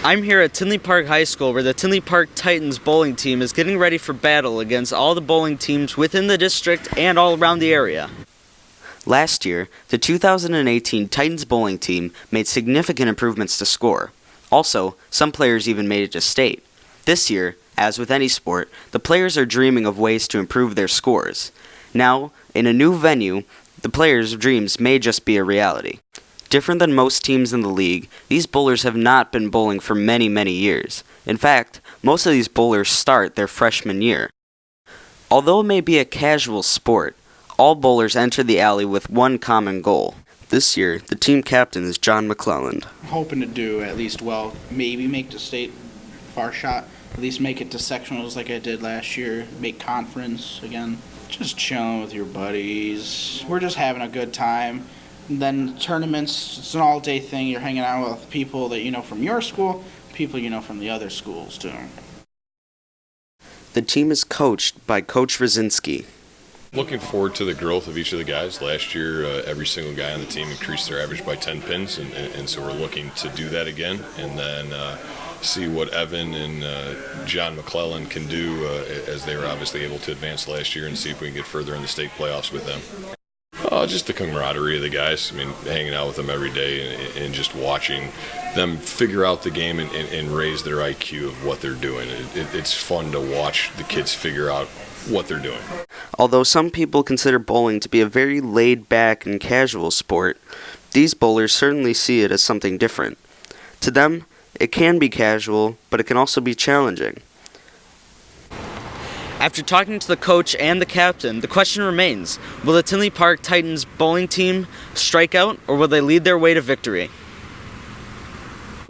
I'm here at Tinley Park High School where the Tinley Park Titans bowling team is getting ready for battle against all the bowling teams within the district and all around the area. Last year, the 2018 Titans bowling team made significant improvements to score. Also, some players even made it to state. This year, as with any sport, the players are dreaming of ways to improve their scores. Now, in a new venue, the players' dreams may just be a reality. Different than most teams in the league, these bowlers have not been bowling for many, many years. In fact, most of these bowlers start their freshman year. Although it may be a casual sport, all bowlers enter the alley with one common goal. This year, the team captain is John McClelland. I'm hoping to do at least well, maybe make the state far shot, at least make it to sectionals like I did last year, make conference again. Just chilling with your buddies. We're just having a good time. And then tournaments, it's an all-day thing. You're hanging out with people that you know from your school, people you know from the other schools too. The team is coached by Coach Rzinski. Looking forward to the growth of each of the guys. Last year, every single guy on the team increased their average by 10 pins, and so we're looking to do that again, and then see what Evan and John McClellan can do as they were obviously able to advance last year, and see if we can get further in the state playoffs with them. Just the camaraderie of the guys. I mean, hanging out with them every day and just watching them figure out the game and raise their IQ of what they're doing. It's fun to watch the kids figure out what they're doing. Although some people consider bowling to be a very laid-back and casual sport, these bowlers certainly see it as something different. To them, it can be casual, but it can also be challenging. After talking to the coach and the captain, the question remains, will the Tinley Park Titans bowling team strike out, or will they lead their way to victory?